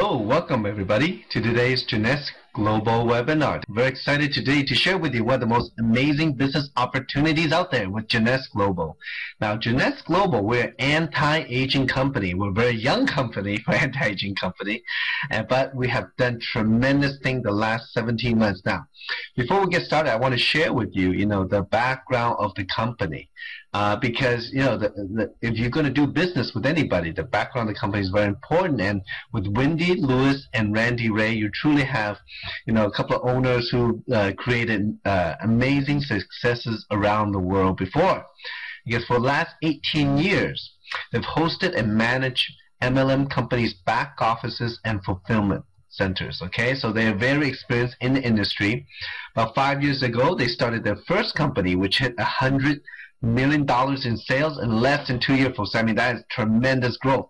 Hello, welcome everybody to today's Jeunesse Global webinar. Very excited today to share with you one of the most amazing business opportunities out there with Jeunesse Global. Now, Jeunesse Global, we're an anti-aging company. We're a very young company for anti-aging company, but we have done tremendous things the last 17 months now. Before we get started, I want to share with you, the background of the company. Because if you're going to do business with anybody, the background of the company is very important. And with Wendy, Lewis, and Randy Ray, you truly have, a couple of owners who created amazing successes around the world before. Because for the last 18 years, they've hosted and managed MLM companies' back offices and fulfillment centers. Okay, so they are very experienced in the industry. About 5 years ago, they started their first company, which hit $100 million in sales in less than 2 years. I mean, that is tremendous growth.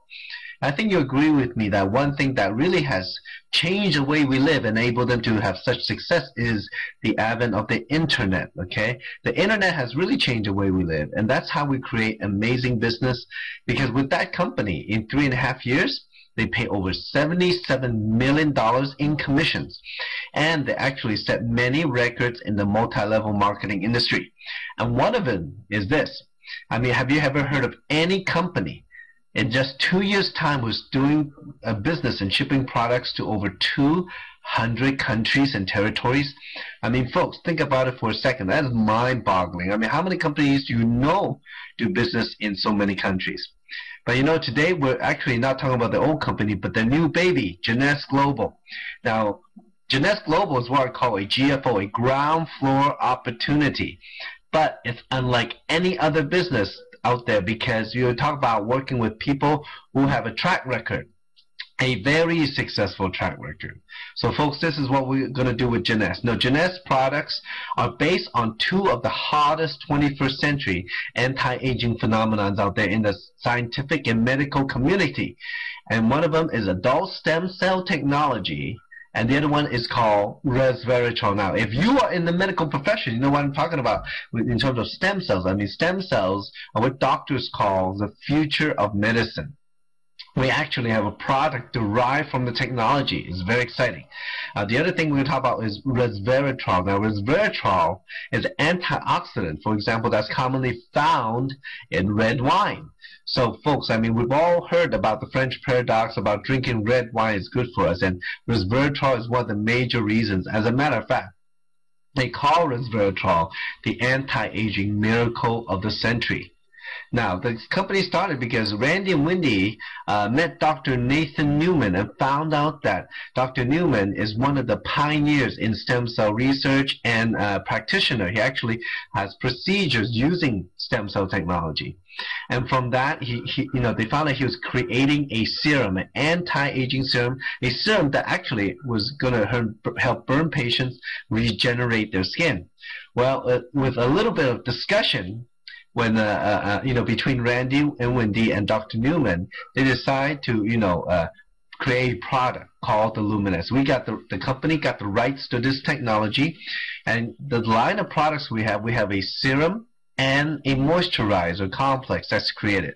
I think you agree with me that one thing that really has changed the way we live and enabled them to have such success is the advent of the internet. Okay, the internet has really changed the way we live, and that's how we create amazing business. Because with that company, in 3.5 years, they pay over $77 million in commissions, and they actually set many records in the multi-level marketing industry. And one of them is this. I mean, have you ever heard of any company in just 2 years' time was doing a business and shipping products to over 200 countries and territories? I mean, folks, think about it for a second. That is mind-boggling. I mean, how many companies do you know do business in so many countries? But today we're actually not talking about the old company, but the new baby, Jeunesse Global. Now, Jeunesse Global is what I call a GFO, a ground floor opportunity. But it's unlike any other business out there, because you talk about working with people who have a track record, a very successful track record. So folks, this is what we're going to do with Jeunesse. Now, Jeunesse products are based on two of the hottest 21st century anti-aging phenomenons out there in the scientific and medical community. And one of them is adult stem cell technology, and the other one is called resveratrol. Now, if you are in the medical profession, you know what I'm talking about in terms of stem cells. I mean, stem cells are what doctors call the future of medicine. We actually have a product derived from the technology. It's very exciting. The other thing we're going to talk about is resveratrol. Now, resveratrol is an antioxidant, for example, that's commonly found in red wine. So, folks, I mean, we've all heard about the French paradox about drinking red wine is good for us, and resveratrol is one of the major reasons. As a matter of fact, they call resveratrol the anti-aging miracle of the century. Now, the company started because Randy and Wendy met Dr. Nathan Newman and found out that Dr. Newman is one of the pioneers in stem cell research and practitioner. He actually has procedures using stem cell technology. And from that, they found that he was creating a serum, an anti-aging serum, a serum that actually was going to help burn patients regenerate their skin. Well, with a little bit of discussion, when between Randy and Wendy and Dr. Newman, they decide to create a product called the Luminous. The company got the rights to this technology, and the line of products we have a serum and a moisturizer complex that's created.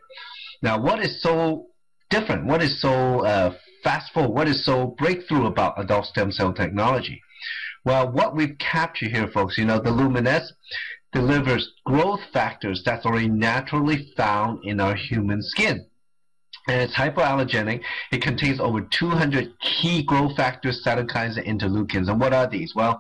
Now, what is so different? What is so fast forward? What is so breakthrough about adult stem cell technology? Well, what we've captured here, folks, the Luminous delivers growth factors that's already naturally found in our human skin. And it's hypoallergenic. It contains over 200 key growth factors, cytokines, and interleukins. And what are these? Well,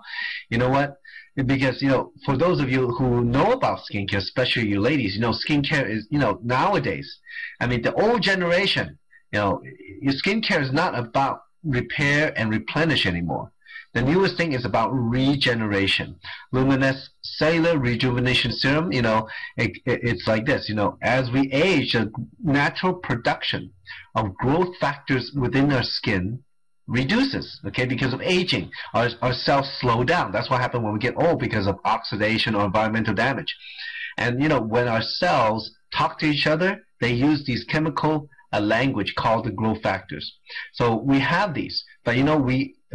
you know what? Because, for those of you who know about skincare, especially you ladies, skincare is, nowadays, I mean, the old generation, your skincare is not about repair and replenish anymore. The newest thing is about regeneration. Luminous Cellular Rejuvenation Serum, it's like this, as we age, the natural production of growth factors within our skin reduces, okay, because of aging. Our cells slow down. That's what happens when we get old, because of oxidation or environmental damage. And, when our cells talk to each other, they use these chemical language called the growth factors. So we have these, but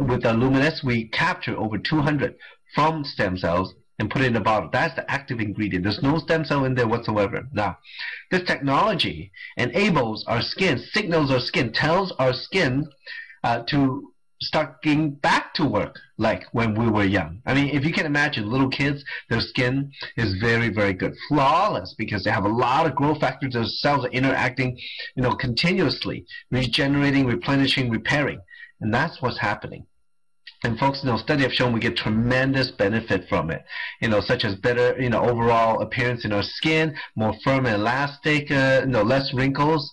with the Luminous, we capture over 200 from stem cells and put it in a bottle. That's the active ingredient. There's no stem cell in there whatsoever. Now, this technology enables our skin, signals our skin, tells our skin to start getting back to work like when we were young. I mean, if you can imagine little kids, their skin is very, very good. Flawless, because they have a lot of growth factors. Their cells are interacting, continuously, regenerating, replenishing, repairing. And that's what's happening. And folks, studies have shown we get tremendous benefit from it, such as better, overall appearance in our skin, more firm and elastic, less wrinkles.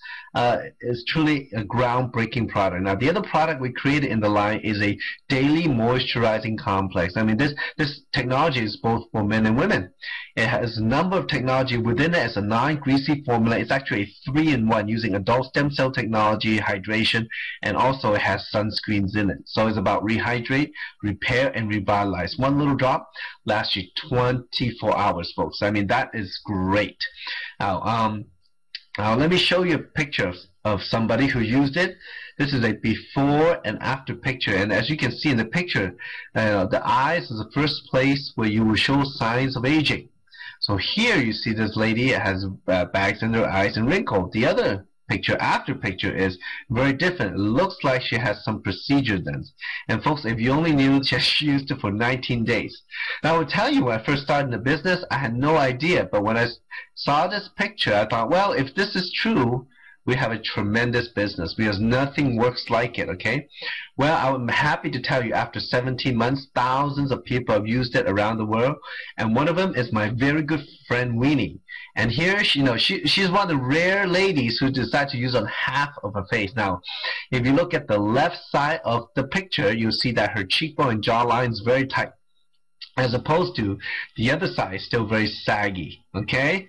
It's truly a groundbreaking product. Now, the other product we created in the line is a daily moisturizing complex. I mean, this technology is both for men and women. It has a number of technology within it. It's a non-greasy formula. It's actually a 3-in-1 using adult stem cell technology, hydration, and also it has sunscreens in it. So it's about rehydrate, repair, and revitalize. One little drop lasts you 24 hours, folks. I mean, that is great. Now, let me show you a picture of somebody who used it. This is a before and after picture. And as you can see in the picture, the eyes is the first place where you will show signs of aging. So here you see this lady has bags in her eyes and wrinkles. The other picture, after picture, is very different. It looks like she has some procedure done. And folks, if you only knew, she used it for 19 days. Now, I will tell you, when I first started in the business, I had no idea. But when I saw this picture, I thought, well, if this is true, we have a tremendous business, because nothing works like it, okay? Well, I'm happy to tell you, after 17 months, thousands of people have used it around the world. And one of them is my very good friend, Weenie. And here, she's one of the rare ladies who decide to use on half of her face. Now, if you look at the left side of the picture, you'll see that her cheekbone and jawline is very tight, as opposed to the other side is still very saggy, okay?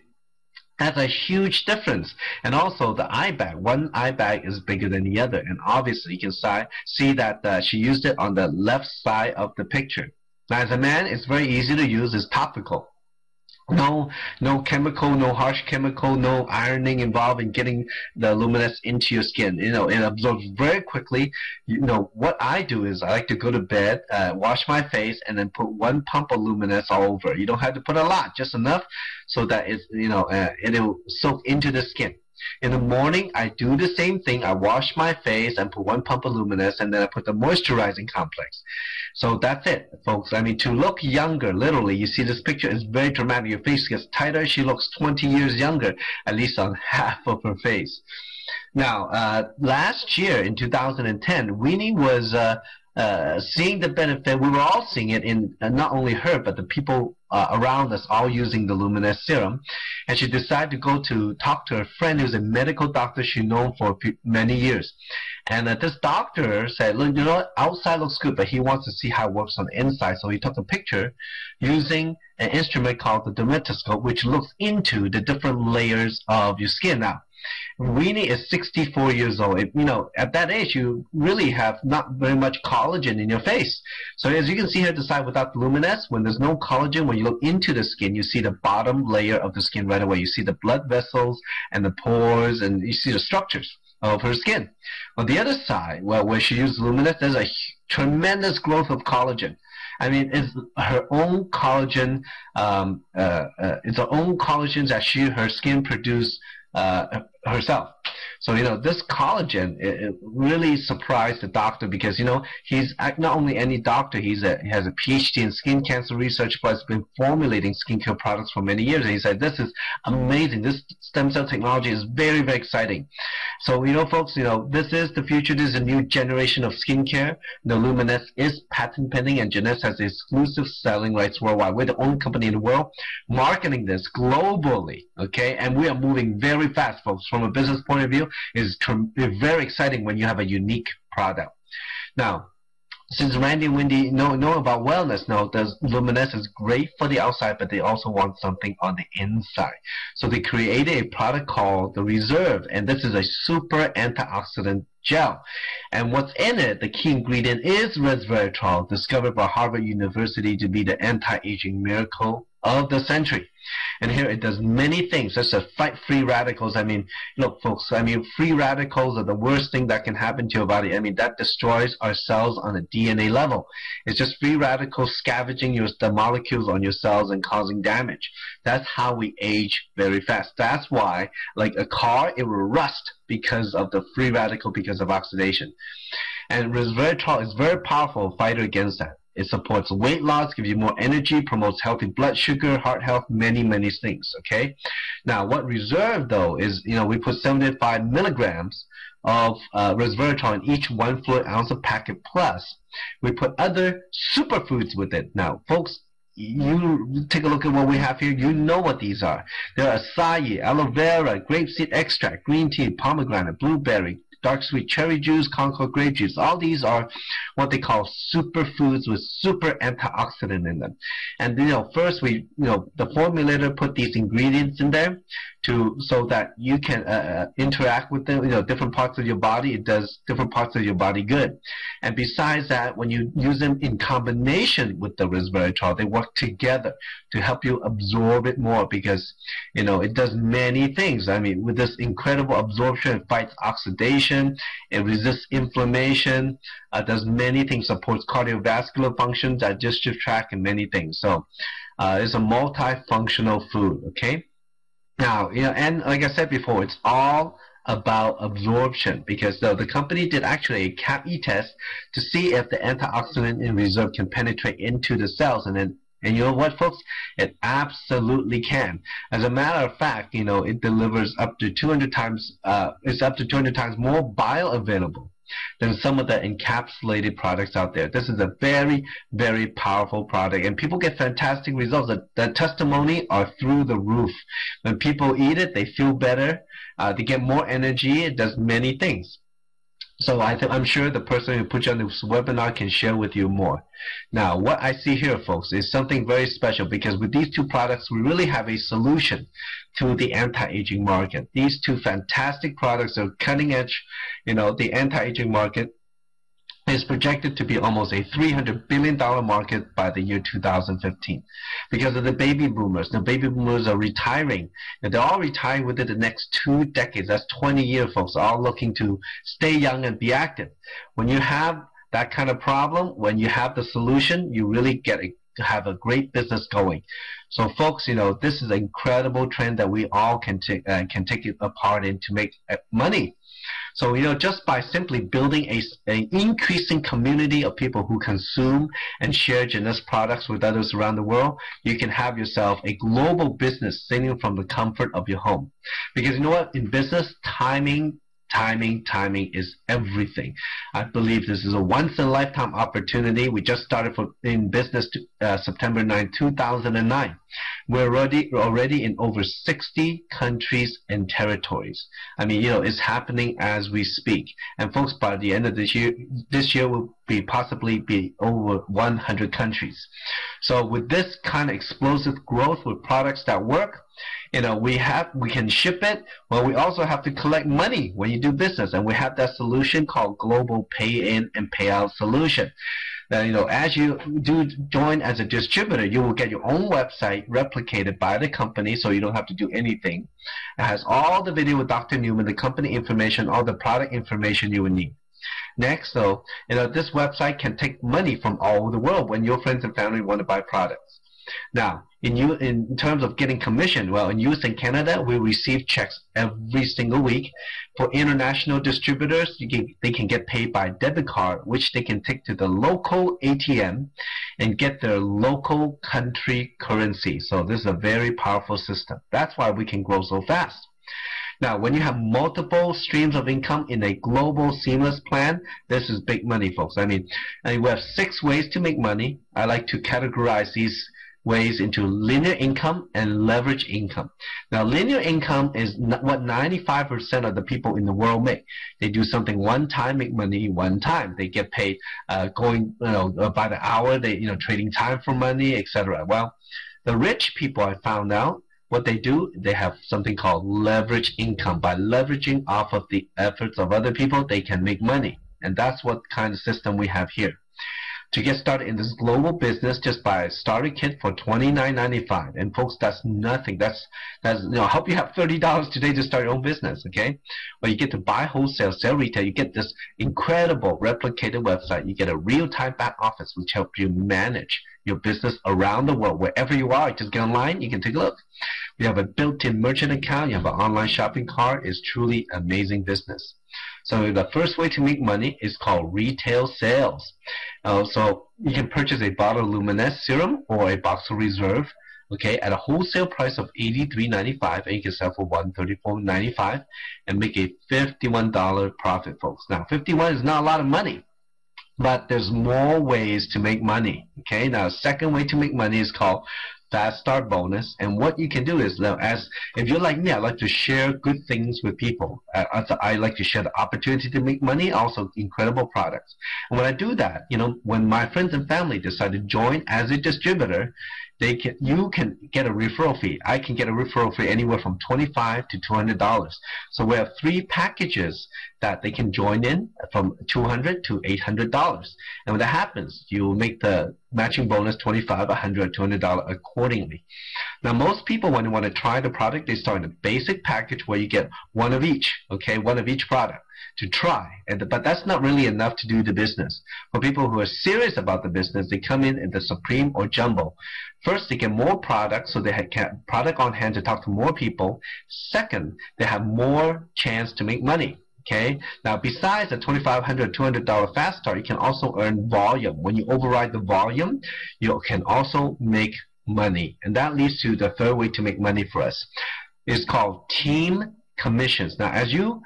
That's a huge difference. And also the eye bag. One eye bag is bigger than the other. And obviously you can see that she used it on the left side of the picture. Now, as a man, it's very easy to use. It's topical. No chemical, no harsh chemical, no ironing involved in getting the luminous into your skin. It absorbs very quickly. What I do is I like to go to bed, wash my face, and then put 1 pump of luminous all over. You don't have to put a lot, just enough so that it'll soak into the skin. In the morning, I do the same thing. I wash my face and put 1 pump of luminous, and then I put the moisturizing complex. So that's it, folks. I mean, to look younger, literally, you see this picture is very dramatic. Your face gets tighter. She looks 20 years younger, at least on half of her face. Now, last year in 2010, Weenie was seeing the benefit. We were all seeing it in not only her, but the people around us all using the luminous serum. And she decided to go to talk to her friend who's a medical doctor she's known for many years. And this doctor said, look, outside looks good, but he wants to see how it works on the inside. So he took a picture using an instrument called the dermatoscope, which looks into the different layers of your skin. Now, Weenie is 64 years old. At that age, you really have not very much collagen in your face. So as you can see here at the side without the luminous, when there's no collagen, when you look into the skin, you see the bottom layer of the skin right away. You see the blood vessels and the pores, and you see the structures of her skin. On the other side, where she used luminous, there's a tremendous growth of collagen. I mean, it's her own collagen. It's her own collagen that her skin produced herself. So, this collagen, it really surprised the doctor, because, he's not only any doctor, he has a PhD in skin cancer research, but has been formulating skincare products for many years. And he said, this is amazing. This stem cell technology is very, very exciting. So, folks, this is the future. This is a new generation of skincare. The Luminous is patent pending, and Jeunesse has exclusive selling rights worldwide. We're the only company in the world marketing this globally, okay? And we are moving very fast, folks. From a business point of view, it's very exciting when you have a unique product. Now, since Randy and Wendy know about wellness, know that Luminous is great for the outside, but they also want something on the inside. So they created a product called the Reserve, and this is a super antioxidant gel. And what's in it, the key ingredient is resveratrol, discovered by Harvard University to be the anti-aging miracle of the century. And here it does many things, such as fight free radicals. I mean, look, folks, free radicals are the worst thing that can happen to your body. That destroys our cells on a DNA level. It's just free radicals scavenging the molecules on your cells and causing damage. That's how we age very fast. That's why, like a car, it will rust because of the free radical, because of oxidation. And resveratrol is very powerful fighter against that. It supports weight loss, gives you more energy, promotes healthy blood sugar, heart health, many, many things, okay? Now, what reserve, though, is, we put 75 milligrams of resveratrol in each 1 fluid ounce of packet, plus we put other superfoods with it. Now, folks, you take a look at what we have here. You know what these are. They're acai, aloe vera, grapeseed extract, green tea, pomegranate, blueberry, dark sweet cherry juice, Concord grape juice. All these are what they call superfoods with super antioxidant in them. And first the formulator put these ingredients in there so that you can interact with them. Different parts of your body. It does different parts of your body good. And besides that, when you use them in combination with the resveratrol, they work together to help you absorb it more, because it does many things. I mean, with this incredible absorption, it fights oxidation, it resists inflammation, does many things, supports cardiovascular function, digestive tract, and many things. So it's a multifunctional food, okay? Now, and like I said before, it's all about absorption, because the company did actually a CAP-E test to see if the antioxidant in reserve can penetrate into the cells, and you know what, folks? It absolutely can. As a matter of fact, it delivers up to 200 times. It's up to 200 times more bioavailable than some of the encapsulated products out there. This is a very, very powerful product, and people get fantastic results. The testimony are through the roof. When people eat it, they feel better. They get more energy. It does many things. So I'm sure the person who put you on this webinar can share with you more. Now, what I see here, folks, is something very special, because with these two products, we really have a solution to the anti-aging market. These two fantastic products are cutting edge. The anti-aging market is projected to be almost a $300 billion market by the year 2015 because of the baby boomers. The baby boomers are retiring, and they're all retiring within the next 2 decades. That's 20 years, folks, all looking to stay young and be active. When you have that kind of problem, when you have the solution, you really have a great business going. So, folks, this is an incredible trend that we all can take it apart in to make money. So, just by simply building an increasing community of people who consume and share Jeunesse products with others around the world, you can have yourself a global business sitting from the comfort of your home. Because you know what? In business, timing is everything. I believe this is a once-in-a-lifetime opportunity. We just started in business September 9, 2009. We're already in over 60 countries and territories. I mean, it's happening as we speak. And folks, by the end of this year will possibly be over 100 countries. So with this kind of explosive growth with products that work, we can ship it. Well, we also have to collect money when you do business, and we have that solution called Global Pay-in and Payout Solution. Now, as you do join as a distributor, you will get your own website replicated by the company, so you don't have to do anything. It has all the video with Dr. Newman, the company information, all the product information you would need. Next, though, this website can take money from all over the world when your friends and family want to buy products. Now, in terms of getting commission, well, in US and Canada, we receive checks every single week. For international distributors, they can get paid by debit card, which they can take to the local ATM and get their local country currency. So this is a very powerful system. That's why we can grow so fast. Now, when you have multiple streams of income in a global seamless plan, this is big money, folks. I mean, we have 6 ways to make money. I like to categorize these ways into linear income and leverage income. Now, linear income is what 95% of the people in the world make. They do something one time, make money one time. They get paid going, by the hour. They, trading time for money, etc. Well, the rich people, I found out, what they do, they have something called leverage income. By leveraging off of the efforts of other people, they can make money. And that's what kind of system we have here. To get started in this global business, just buy a starter kit for $29.95. And folks, that's nothing. That's I hope you have $30 today to start your own business, okay? But you get to buy wholesale, sell retail. You get this incredible replicated website. You get a real-time back office, which helps you manage your business around the world. Wherever you are, just get online. You can take a look. You have a built-in merchant account. You have an online shopping cart. It's truly amazing business. So the first way to make money is called retail sales. So you can purchase a bottle of Luminesce serum or a box of Reserve, okay, at a wholesale price of $83.95, and you can sell for $134.95 and make a $51 profit, folks. Now, 51 is not a lot of money, but there's more ways to make money. Okay, now second way to make money is called Fast Start Bonus. And what you can do is, as if you're like me, I like to share good things with people. I like to share the opportunity to make money, also incredible products. And when I do that, you know, when my friends and family decide to join as a distributor, you can get a referral fee. I can get a referral fee anywhere from $25 to $200. So we have 3 packages that they can join in from $200 to $800. And when that happens, you make the matching bonus $25, $100, $200 accordingly. Now, most people, when they want to try the product, they start in a basic package where you get one of each, okay, one of each product to try. But that's not really enough to do the business. For people who are serious about the business, they come in the Supreme or Jumbo. First, they get more products, so they have product on hand to talk to more people. Second, they have more chance to make money. Okay. Now, besides the $25, $100, $200 fast start, you can also earn volume. When you override the volume, you can also make money, and that leads to the third way to make money for us. It's called team commissions. Now, as you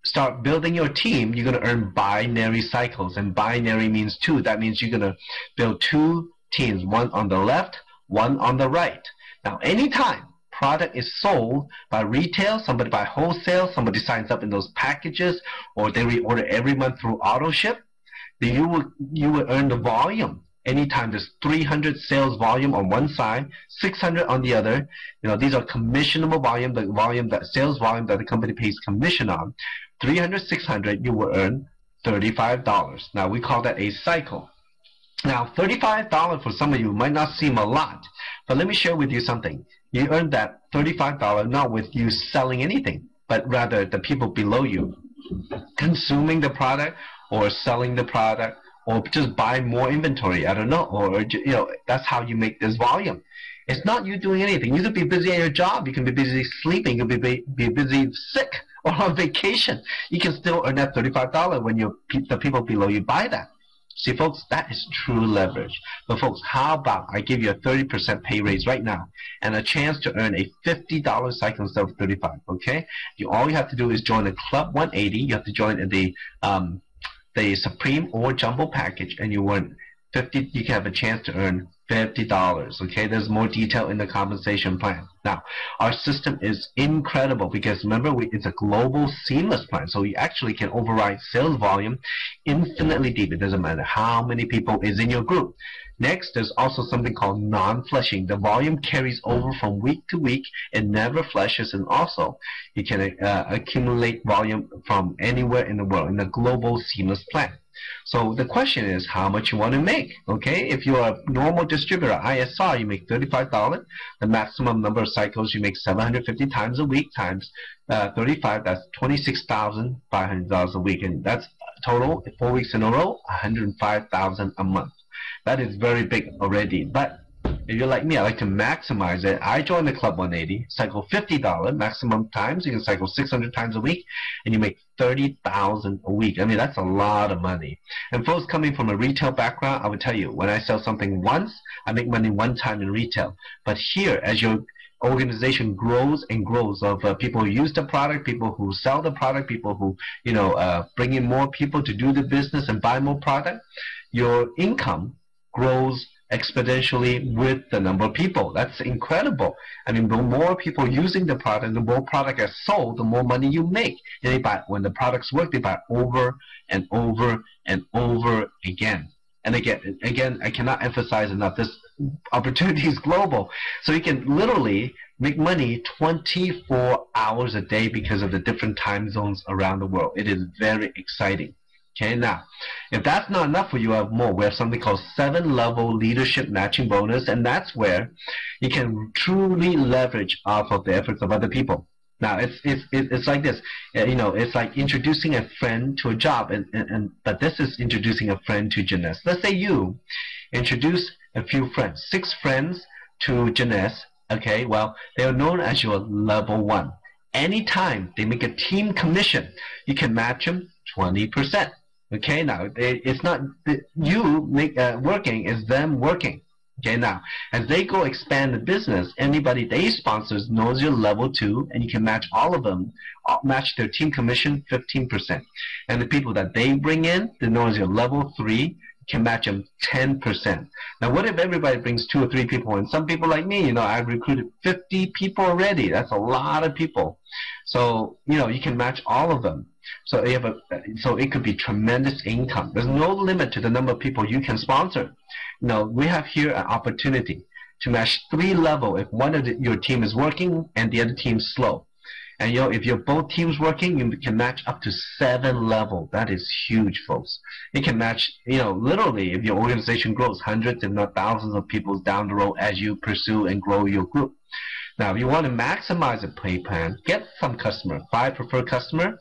start building your team, you're going to earn binary cycles, and binary means 2. That means you're going to build 2 teams, one on the left, one on the right. Now, anytime product is sold by retail, somebody by wholesale, somebody signs up in those packages, or they reorder every month through auto ship, then you will earn the volume. Anytime there's 300 sales volume on one side, 600 on the other, you know, these are commissionable volume, sales volume that the company pays commission on. 300, 600, you will earn $35. Now, we call that a cycle. Now, $35 for some of you might not seem a lot, but let me share with you something. You earn that $35 not with you selling anything, but rather the people below you consuming the product or selling the product or just buy more inventory. I don't know, or you know, that's how you make this volume. It's not you doing anything. You could be busy at your job. You can be busy sleeping. You could be busy sick or on vacation. You can still earn that $35 when the people below you buy that. See, folks, that is true leverage. But, folks, how about I give you a 30% pay raise right now and a chance to earn a $50 cycle instead of $35, okay? All you have to do is join the Club 180. You have to join the Supreme or Jumbo package, and you earn $50. You can have a chance to earn $50, okay? There's more detail in the compensation plan. Now, our system is incredible because, remember, it's a global seamless plan, so you actually can override sales volume infinitely deep. It doesn't matter how many people is in your group. Next, there's also something called non-flushing. The volume carries over from week to week. It never flushes, and also you can accumulate volume from anywhere in the world in a global seamless plan. So the question is how much you want to make, okay? If you're a normal distributor, ISR, you make $35. The maximum number of cycles you make 750 times a week times 35, that's $26,500 a week. And that's total, 4 weeks in a row, $105,000 a month. That is very big already. But if you're like me, I like to maximize it. I joined the Club 180, cycle $50 maximum times. You can cycle 600 times a week, and you make $30,000 a week. I mean, that's a lot of money. And folks coming from a retail background, I would tell you, when I sell something once, I make money one time in retail. But here, as your organization grows and grows of people who use the product, people who sell the product, people who, you know, bring in more people to do the business and buy more product, your income grows exponentially with the number of people. That's incredible. I mean, the more people using the product, the more product is sold, the more money you make. And they buy, when the products work, they buy over and over and over again. And again, I cannot emphasize enough, this opportunity is global. So you can literally make money 24 hours a day because of the different time zones around the world. It is very exciting. Okay, now, if that's not enough for you, I have more. We have something called 7-level leadership matching bonus, and that's where you can truly leverage off of the efforts of other people. Now, it's like this, you know, it's like introducing a friend to a job, but this is introducing a friend to Jeunesse. Let's say you introduce a few friends, 6 friends to Jeunesse. Okay, well, they are known as your level 1. anytime they make a team commission, you can match them 20%. Okay, now it's not you working, it's them working. Okay, now as they go expand the business, anybody they sponsors knows you're level 2, and you can match all of them, match their team commission 15%. And the people that they bring in, they know as you're level 3, can match them 10%. Now, what if everybody brings 2 or 3 people? And some people like me, I've recruited 50 people already. That's a lot of people. So, you can match all of them. So it could be tremendous income. There's no limit to the number of people you can sponsor. We have here an opportunity to match 3 levels if one of your team is working and the other team's slow. And if you're both teams working, you can match up to 7 levels. That is huge, folks. It can match, literally, if your organization grows, hundreds if not thousands of people down the road as you pursue and grow your group. Now, if you want to maximize a pay plan, get some customer. 5 preferred customer,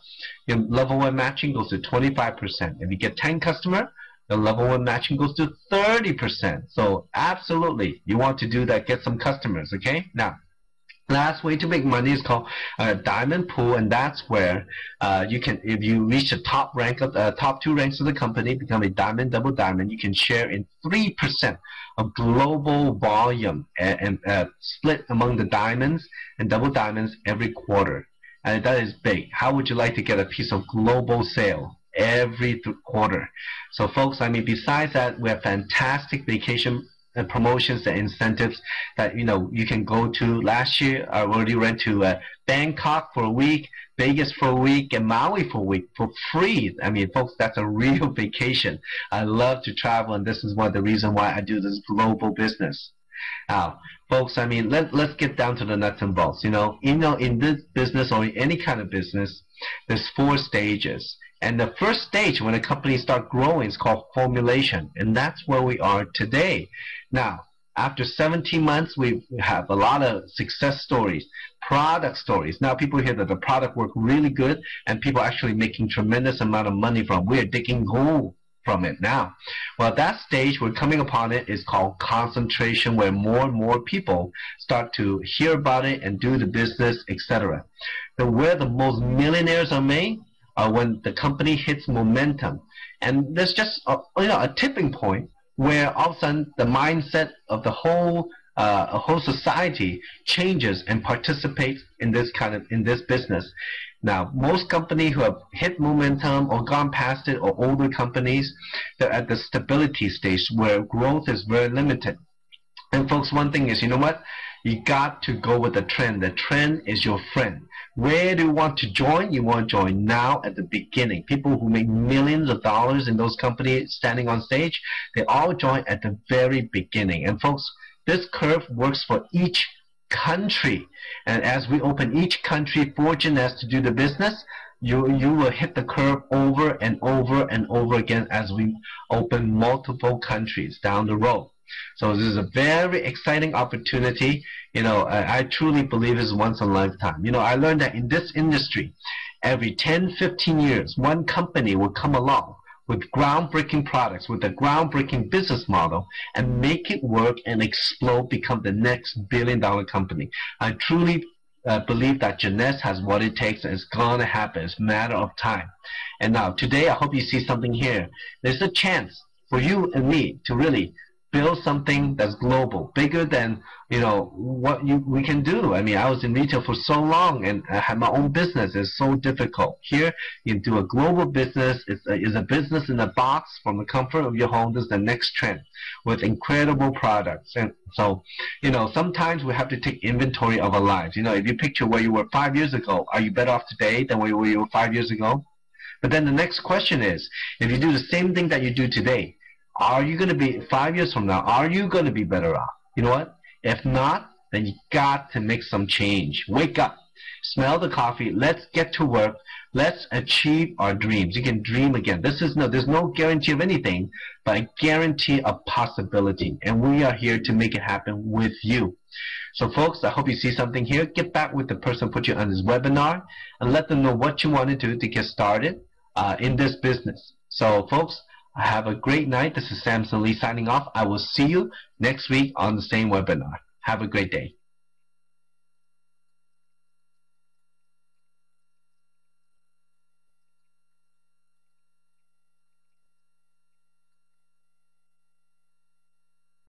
your level 1 matching goes to 25%. If you get 10 customer, the level 1 matching goes to 30%. So absolutely, you want to do that, get some customers, okay? Now, last way to make money is called diamond pool, and that's where you can, if you reach the top 2 ranks of the company, become a diamond, double diamond, you can share in 3% of global volume and split among the diamonds and double diamonds every quarter. And that is big. How would you like to get a piece of global sale every quarter? So folks, besides that, we have fantastic vacation and promotions and incentives that you can go to. Last year I already went to Bangkok for a week, Vegas for a week, and Maui for a week for free. Folks, that's a real vacation. I love to travel, and this is one of the reasons why I do this global business. Now, folks, let's get down to the nuts and bolts. In this business or in any kind of business, there's 4 stages. And the first stage when a company starts growing is called formulation, and that's where we are today. Now, after 17 months, we have a lot of success stories, product stories. Now people hear that the product worked really good, and people are actually making tremendous amount of money from. We're digging gold from it now. Well, that stage we're coming upon it is called concentration, where more and more people start to hear about it and do the business, etc. Where the most millionaires are made are when the company hits momentum, and there's just a tipping point where all of a sudden the mindset of the whole society changes and participates in this business. Now, most companies who have hit momentum or gone past it, or older companies, they're at the stability stage where growth is very limited. And folks, one thing is, you know what? You got to go with the trend. The trend is your friend. Where do you want to join? You want to join now at the beginning. People who make millions of dollars in those companies standing on stage, they all join at the very beginning. And folks, this curve works for each country. And as we open each country for Jeunesse to do the business, you will hit the curve over and over and over again as we open multiple countries down the road. So this is a very exciting opportunity. I truly believe it's once in a lifetime. I learned that in this industry, every 10, 15 years, one company will come along with groundbreaking products, with a groundbreaking business model, and make it work and explode, become the next billion-dollar company. I truly believe that Jeunesse has what it takes, and it's going to happen. It's a matter of time. And now, today, I hope you see something here. There's a chance for you and me to really build something that's global, bigger than what we can do. I was in retail for so long, and I had my own business. It's so difficult. Here, you can do a global business. It's a business in a box from the comfort of your home. This is the next trend with incredible products. And so, sometimes we have to take inventory of our lives. If you picture where you were 5 years ago, are you better off today than where you were 5 years ago? But then the next question is, if you do the same thing that you do today, are you going to be 5 years from now? Are you going to be better off? You know what? If not, then you got to make some change. Wake up, smell the coffee. Let's get to work. Let's achieve our dreams. You can dream again. There's no guarantee of anything, but a guarantee of possibility. And we are here to make it happen with you. So, folks, I hope you see something here. Get back with the person who put you on this webinar and let them know what you want to do to get started in this business. So, folks, have a great night. This is Samson Lee signing off. I will see you next week on the same webinar. Have a great day.